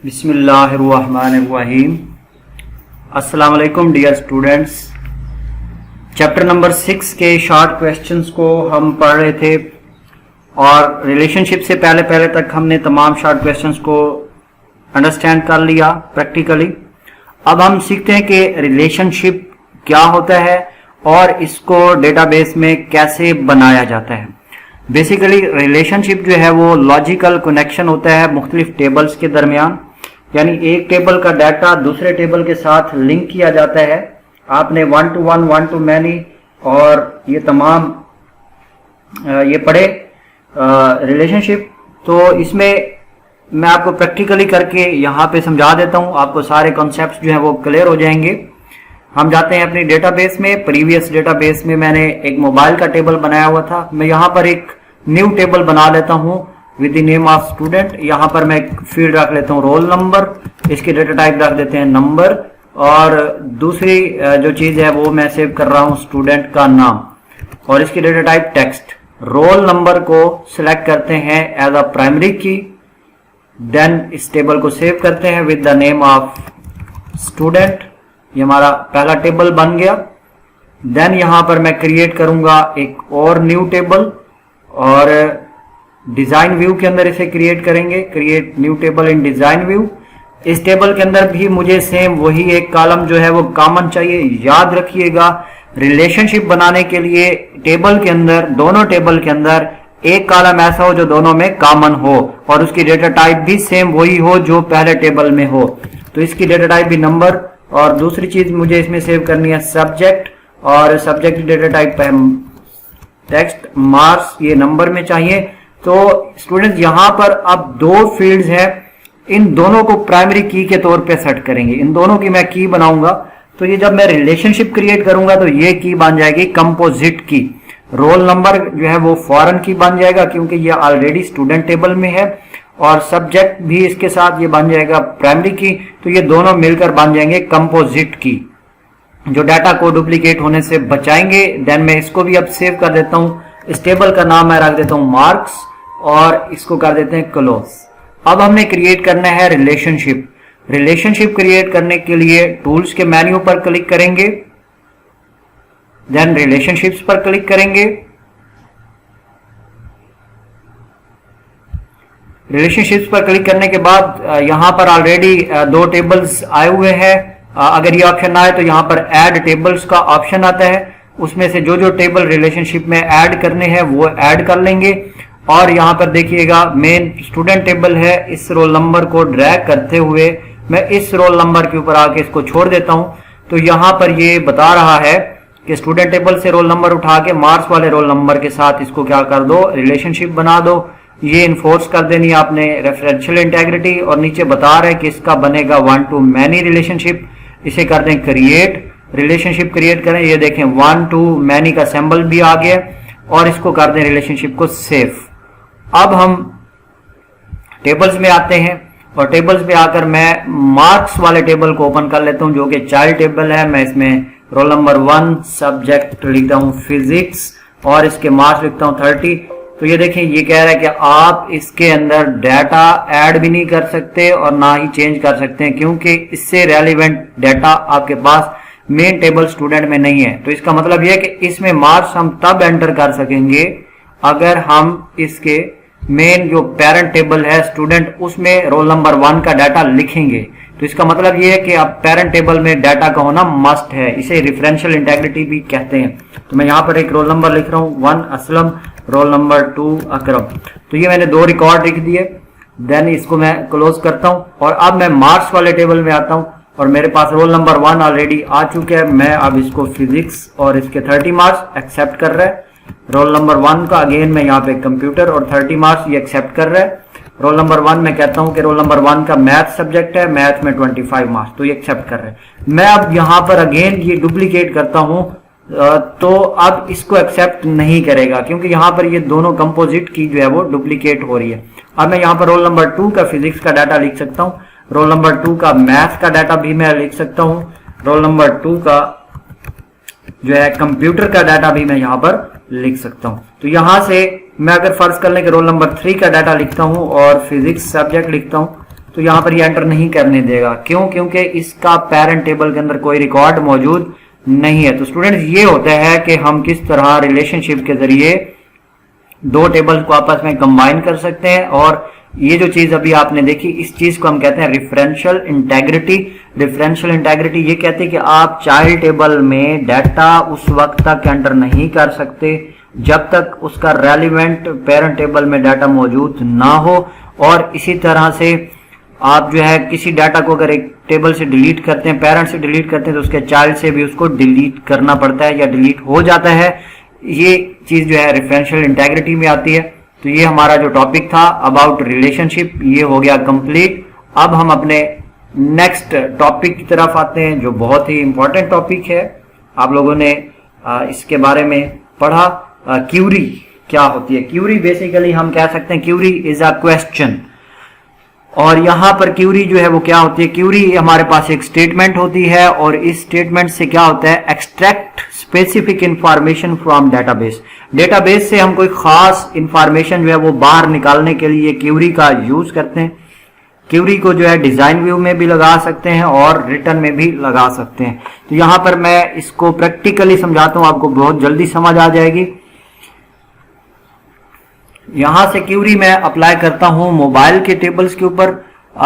बिस्मिल्लाहिर्रहमानिर्रहीम। अस्सलाम वालेकुम डियर स्टूडेंट्स। चैप्टर नंबर 6 के शॉर्ट क्वेश्चंस को हम पढ़ रहे थे और रिलेशनशिप से पहले तक हमने तमाम शॉर्ट क्वेश्चंस को अंडरस्टैंड कर लिया प्रैक्टिकली। अब हम सीखते हैं कि रिलेशनशिप क्या होता है और इसको डेटाबेस में कैसे बनाया जाता है। बेसिकली रिलेशनशिप जो है वो लॉजिकल कनेक्शन होता है मुख्तलिफ टेबल्स के दरमियान, यानी एक टेबल का डाटा दूसरे टेबल के साथ लिंक किया जाता है। आपने 1 to 1, 1 to many और ये तमाम ये पढ़े रिलेशनशिप। तो इसमें मैं आपको प्रैक्टिकली करके यहाँ पे समझा देता हूँ, आपको सारे कॉन्सेप्ट्स जो हैं वो क्लियर हो जाएंगे। हम जाते हैं अपनी डेटाबेस में। प्रीवियस डेटाबेस में मैंने एक मोबाइल का टेबल बनाया हुआ था। मैं यहाँ पर एक न्यू टेबल बना लेता हूँ with the name of student. यहाँ पर मैं एक फील्ड रख लेता हूँ रोल नंबर, इसकी डेटा टाइप रख देते हैं नंबर, और दूसरी जो चीज है वो मैं सेव कर रहा हूँ स्टूडेंट का नाम, और इसकी data type text. Roll number को सिलेक्ट करते हैं एज अ प्राइमरी की, देन इस टेबल को सेव करते हैं with the name of student. ये हमारा पहला टेबल बन गया। देन यहां पर मैं क्रिएट करूंगा एक और न्यू टेबल, और डिजाइन व्यू के अंदर इसे क्रिएट करेंगे। क्रिएट न्यू टेबल इन डिजाइन व्यू। इस टेबल के अंदर भी मुझे सेम वही एक कॉलम जो है वो कॉमन चाहिए। याद रखिएगा, रिलेशनशिप बनाने के लिए टेबल के अंदर, दोनों टेबल के अंदर एक कॉलम ऐसा हो जो दोनों में कॉमन हो, और उसकी डेटा टाइप भी सेम वही हो जो पहले टेबल में हो। तो इसकी डेटा टाइप भी नंबर, और दूसरी चीज मुझे इसमें सेव करनी है सब्जेक्ट, और सब्जेक्ट की डेटा टाइप है टेक्स्ट। मार्क्स ये नंबर में चाहिए। तो स्टूडेंट्स यहाँ पर अब दो फील्ड्स हैं, इन दोनों को प्राइमरी की के तौर पे सेट करेंगे। इन दोनों की मैं की बनाऊंगा। तो ये जब मैं रिलेशनशिप क्रिएट करूंगा तो ये की बन जाएगी कंपोजिट की। रोल नंबर जो है वो फॉरेन की बन जाएगा क्योंकि ये ऑलरेडी स्टूडेंट टेबल में है, और सब्जेक्ट भी इसके साथ ये बन जाएगा प्राइमरी की। तो ये दोनों मिलकर बन जाएंगे कंपोजिट की, जो डाटा को डुप्लीकेट होने से बचाएंगे। देन मैं इसको भी अब सेव कर देता हूँ। इस टेबल का नाम मैं रख देता हूँ मार्क्स, और इसको कर देते हैं क्लोज। अब हमने क्रिएट करना है रिलेशनशिप। रिलेशनशिप क्रिएट करने के लिए टूल्स के मेन्यू पर क्लिक करेंगे, देन रिलेशनशिप्स पर क्लिक करेंगे। रिलेशनशिप्स पर क्लिक करने के बाद यहां पर ऑलरेडी दो टेबल्स आए हुए हैं। अगर ये ऑप्शन आए तो यहां पर ऐड टेबल्स का ऑप्शन आता है, उसमें से जो टेबल रिलेशनशिप में ऐड करने हैं वो ऐड कर लेंगे। और यहां पर देखिएगा मेन स्टूडेंट टेबल है। इस रोल नंबर को ड्रैग करते हुए मैं इस रोल नंबर के ऊपर आके इसको छोड़ देता हूं। तो यहां पर ये बता रहा है कि स्टूडेंट टेबल से रोल नंबर उठा के मार्क्स वाले रोल नंबर के साथ इसको क्या कर दो, रिलेशनशिप बना दो। ये इन्फोर्स कर देनी है आपने रेफरेंशियल इंटेग्रिटी, और नीचे बता रहे कि इसका बनेगा 1 to many रिलेशनशिप। इसे कर दें क्रिएट, रिलेशनशिप क्रिएट करें। ये देखें 1 to many का सिंबल भी आ गया, और इसको कर दें रिलेशनशिप को सेव। अब हम टेबल्स में आते हैं, और टेबल्स में आकर मैं मार्क्स वाले टेबल को ओपन कर लेता हूं जो कि चाइल्ड टेबल है। मैं इसमें रोल नंबर 1, सब्जेक्ट लिखता हूं फिजिक्स, और इसके मार्क्स लिखता हूं 30। तो ये देखें, ये कह रहा है कि आप इसके अंदर डाटा ऐड भी नहीं कर सकते और ना ही चेंज कर सकते हैं, क्योंकि इससे रेलिवेंट डाटा आपके पास मेन टेबल स्टूडेंट में नहीं है। तो इसका मतलब यह है कि इसमें मार्क्स हम तब एंटर कर सकेंगे अगर हम इसके मेन जो पेरेंट टेबल है स्टूडेंट, उसमें रोल नंबर 1 का डाटा लिखेंगे। तो इसका मतलब यह है कि अब पेरेंट टेबल में डाटा का होना मस्ट है। इसे रेफरेंशियल इंटेग्रिटी भी कहते हैं। तो मैं यहाँ पर एक रोल नंबर लिख रहा हूँ 1 असलम, रोल नंबर 2 अकरम। तो ये मैंने दो रिकॉर्ड लिख दिए। देन इसको मैं क्लोज करता हूँ, और अब मैं मार्क्स वाले टेबल में आता हूँ, और मेरे पास रोल नंबर 1 ऑलरेडी आ चुके हैं। मैं अब इसको फिजिक्स और इसके 30 मार्क्स एक्सेप्ट कर रहा है। रोल नंबर 1 का अगेन मैं यहाँ पे कंप्यूटर और 30 मार्क्स ये एक्सेप्ट कर रहा है। रोल नंबर 1 मैं कहता हूँ कि रोल नंबर 1 का मैथ सब्जेक्ट है, मैथ में 25 मार्क्स, तो ये एक्सेप्ट कर रहे हैं। मैं अब यहाँ पर अगेन ये डुप्लीकेट करता हूँ, तो अब इसको एक्सेप्ट नहीं करेगा क्योंकि यहाँ पर ये दोनों कंपोजिट की जो है वो डुप्लीकेट हो रही है। अब मैं यहाँ पर रोल नंबर 2 का फिजिक्स का डाटा लिख सकता हूँ, रोल नंबर 2 का मैथ का डाटा भी मैं लिख सकता हूँ, रोल नंबर 2 का जो है कंप्यूटर का डाटा भी मैं यहाँ पर लिख सकता हूँ। तो यहाँ से मैं अगर फर्ज कर लें कि रोल नंबर 3 का डाटा लिखता हूँ और फिजिक्स सब्जेक्ट लिखता हूँ, तो यहाँ पर ये एंटर नहीं करने देगा। क्यों? क्योंकि इसका पेरेंट टेबल के अंदर कोई रिकॉर्ड मौजूद नहीं है। तो स्टूडेंट्स ये होता है कि हम किस तरह रिलेशनशिप के जरिए दो टेबल्स को आपस में कंबाइन कर सकते हैं। और ये जो चीज अभी आपने देखी, इस चीज को हम कहते हैं रेफरेंशियल इंटेग्रिटी। रेफरेंशियल इंटेग्रिटी ये कहते हैं कि आप चाइल्ड टेबल में डाटा उस वक्त तक एंटर नहीं कर सकते जब तक उसका रेलिवेंट पेरेंट टेबल में डाटा मौजूद ना हो। और इसी तरह से आप जो है किसी डाटा को अगर एक टेबल से डिलीट करते हैं, पेरेंट से डिलीट करते हैं, तो उसके चाइल्ड से भी उसको डिलीट करना पड़ता है या डिलीट हो जाता है। ये चीज जो है रेफरेंशियल इंटेग्रिटी में आती है। तो ये हमारा जो टॉपिक था अबाउट रिलेशनशिप, ये हो गया कंप्लीट। अब हम अपने नेक्स्ट टॉपिक की तरफ आते हैं जो बहुत ही इंपॉर्टेंट टॉपिक है। आप लोगों ने इसके बारे में पढ़ा, क्यूरी क्या होती है। क्यूरी बेसिकली हम कह सकते हैं क्यूरी इज अ क्वेश्चन। और यहां पर क्यूरी जो है वो क्या होती है, क्यूरी हमारे पास एक स्टेटमेंट होती है और इस स्टेटमेंट से क्या होता है, extract specific information from database. Database से हम कोई खास इंफॉर्मेशन जो है वो बाहर निकालने के लिए क्यूरी का यूज करते हैं। क्यूरी को जो है डिजाइन व्यू में भी लगा सकते हैं और रिटर्न में भी लगा सकते हैं। तो यहां पर मैं इसको प्रैक्टिकली समझाता हूं, आपको बहुत जल्दी समझ आ जाएगी। यहां से क्यूरी मैं अप्लाई करता हूं मोबाइल के टेबल्स के ऊपर।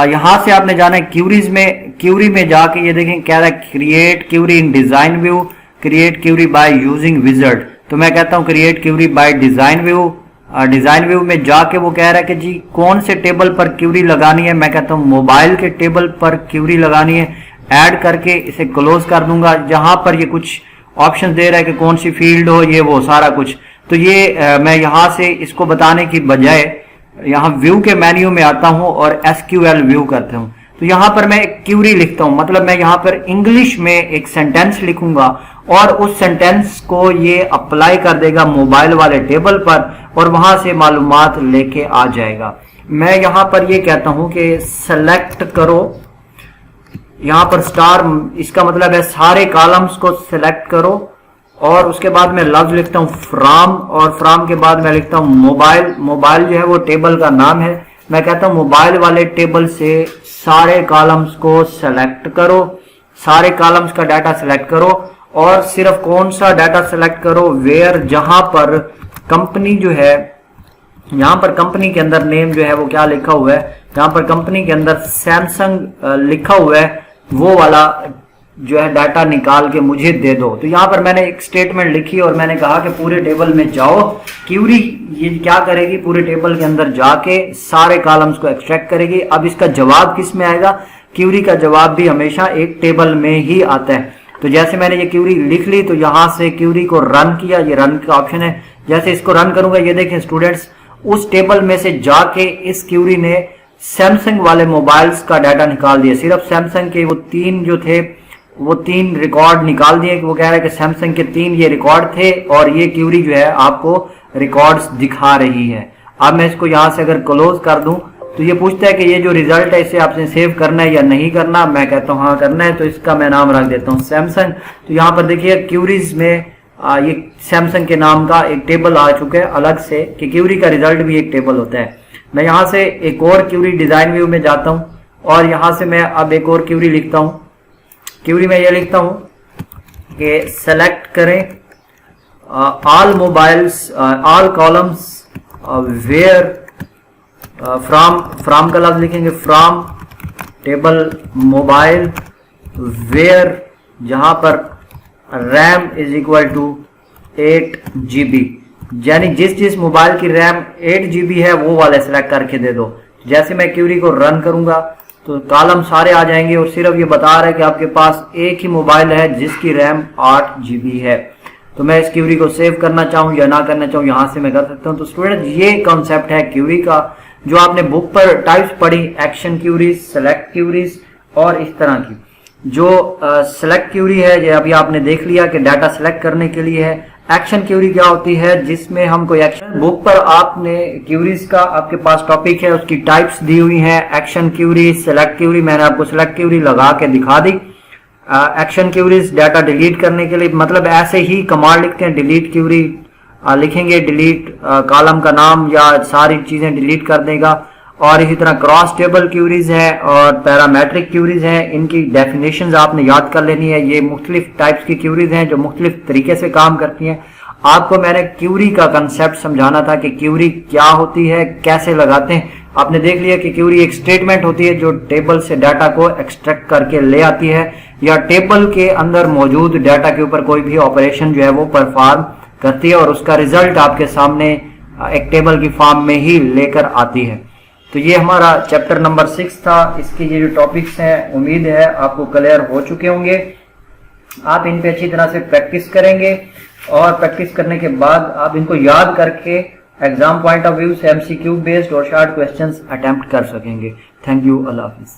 यहां से आपने जाना है क्यूरी में जाके ये देखें क्या है, create query in design view, create query by using wizard. तो मैं कहता हूं create query by design view. Design view में जाके वो कह रहा है कि जी कौन से टेबल पर क्यूरी लगानी है। मैं कहता हूं मोबाइल के टेबल पर क्यूरी लगानी है। ऐड करके इसे क्लोज कर दूंगा। जहां पर ये कुछ ऑप्शन दे रहा है कि कौन सी फील्ड हो, ये वो सारा कुछ। तो ये मैं यहां से इसको बताने की बजाय यहां व्यू के मेन्यू में आता हूं और एसक्यूएल व्यू करता हूं। तो यहां पर मैं एक क्यूरी लिखता हूं, मतलब मैं यहां पर इंग्लिश में एक सेंटेंस लिखूंगा और उस सेंटेंस को ये अप्लाई कर देगा मोबाइल वाले टेबल पर और वहां से मालूमात लेके आ जाएगा। मैं यहां पर ये कहता हूं कि सेलेक्ट करो, यहां पर स्टार, इसका मतलब है सारे कॉलम्स को सिलेक्ट करो। और उसके बाद मैं लफ्ज लिखता हूं फ्रॉम, और फ्रॉम के बाद मैं लिखता हूं मोबाइल। मोबाइल जो है वो टेबल का नाम है। मैं कहता हूं मोबाइल वाले टेबल से सारे कॉलम्स को सेलेक्ट करो, सारे कॉलम्स का डाटा सेलेक्ट करो और सिर्फ कौन सा डाटा सेलेक्ट करो, वेयर, जहां पर कंपनी जो है, यहां पर कंपनी के अंदर नेम जो है वो क्या लिखा हुआ है, जहां पर कंपनी के अंदर सैमसंग लिखा हुआ है वो वाला जो है डाटा निकाल के मुझे दे दो। तो यहां पर मैंने एक स्टेटमेंट लिखी और मैंने कहा कि पूरे टेबल में जाओ। क्यूरी ये क्या करेगी, पूरे टेबल के अंदर जाके सारे कॉलम्स को एक्सट्रैक्ट करेगी। अब इसका जवाब किस में आएगा, क्यूरी का जवाब भी हमेशा एक टेबल में ही आता है। तो जैसे मैंने ये क्यूरी लिख ली तो यहां से क्यूरी को रन किया, ये रन का ऑप्शन है। जैसे इसको रन करूंगा ये देखें स्टूडेंट्स, उस टेबल में से जाके इस क्यूरी ने सैमसंग वाले मोबाइल्स का डाटा निकाल दिया। सिर्फ सैमसंग के वो तीन जो थे वो तीन रिकॉर्ड निकाल दिए। वो कह रहा है कि सैमसंग के तीन ये रिकॉर्ड थे और ये क्यूरी जो है आपको रिकॉर्ड्स दिखा रही है। अब मैं इसको यहां से अगर क्लोज कर दूं तो ये पूछता है कि ये जो रिजल्ट है इसे आपने सेव करना है या नहीं करना। मैं कहता हूं हाँ करना है, तो इसका मैं नाम रख देता हूं सैमसंग। तो यहां पर देखिए क्यूरीज में ये सैमसंग के नाम का एक टेबल आ चुका है अलग से, कि क्यूरी का रिजल्ट भी एक टेबल होता है। मैं यहां से एक और क्यूरी डिजाइन व्यू में जाता हूं और यहां से मैं अब एक और क्यूरी लिखता हूं। क्यूरी में ये लिखता हूं कि सेलेक्ट करें all mobiles, all columns where, from का लफ्ज लिखेंगे फ्रॉम टेबल मोबाइल वेयर, जहां पर RAM is equal to 8 GB, यानी जिस मोबाइल की रैम 8 GB है वो वाले सेलेक्ट करके दे दो। जैसे मैं क्यूरी को रन करूंगा तो कॉलम सारे आ जाएंगे और सिर्फ ये बता रहा है कि आपके पास एक ही मोबाइल है जिसकी रैम 8 GB है। तो मैं इस क्यूरी को सेव करना चाहूँ या ना करना चाहूँ यहां से मैं कर सकता हूँ। तो स्टूडेंट ये कॉन्सेप्ट है क्यूरी का, जो आपने बुक पर टाइप्स पढ़ी, एक्शन क्यूरीज, सेलेक्ट क्यूरीज और इस तरह की। जो सेलेक्ट क्यूरी है ये अभी आपने देख लिया कि डाटा सेलेक्ट करने के लिए है। एक्शन क्यूरी क्या होती है, जिसमें हम कोई एक्शन, बुक पर आपने क्यूरीज का आपके पास टॉपिक है, उसकी टाइप्स दी हुई हैं, एक्शन क्यूरी, सेलेक्ट क्यूरी। मैंने आपको सेलेक्ट क्यूरी लगा के दिखा दी। एक्शन क्यूरीज डाटा डिलीट करने के लिए, मतलब ऐसे ही कमांड लिखते हैं, डिलीट क्यूरी लिखेंगे, डिलीट कॉलम का नाम या सारी चीजें डिलीट कर देगा। और इसी तरह क्रॉस टेबल क्यूरीज है और पैरामेट्रिक क्यूरीज हैं। इनकी डेफिनेशंस आपने याद कर लेनी है। ये मुख्तलिफ टाइप्स की क्यूरीज हैं जो मुख्तलिफ तरीके से काम करती हैं। आपको मैंने क्यूरी का कंसेप्ट समझाना था कि क्यूरी क्या होती है, कैसे लगाते हैं। आपने देख लिया कि क्यूरी एक स्टेटमेंट होती है जो टेबल से डाटा को एक्सट्रैक्ट करके ले आती है या टेबल के अंदर मौजूद डाटा के ऊपर कोई भी ऑपरेशन जो है वो परफॉर्म करती है और उसका रिजल्ट आपके सामने एक टेबल की फॉर्म में ही लेकर आती है। तो ये हमारा चैप्टर नंबर 6 था। इसके ये जो टॉपिक्स हैं उम्मीद है आपको क्लियर हो चुके होंगे। आप इन पे अच्छी तरह से प्रैक्टिस करेंगे और प्रैक्टिस करने के बाद आप इनको याद करके एग्जाम पॉइंट ऑफ व्यू से एमसीक्यू बेस्ड और शॉर्ट क्वेश्चंस अटेम्प्ट कर सकेंगे। Thank you, Allah Hafiz.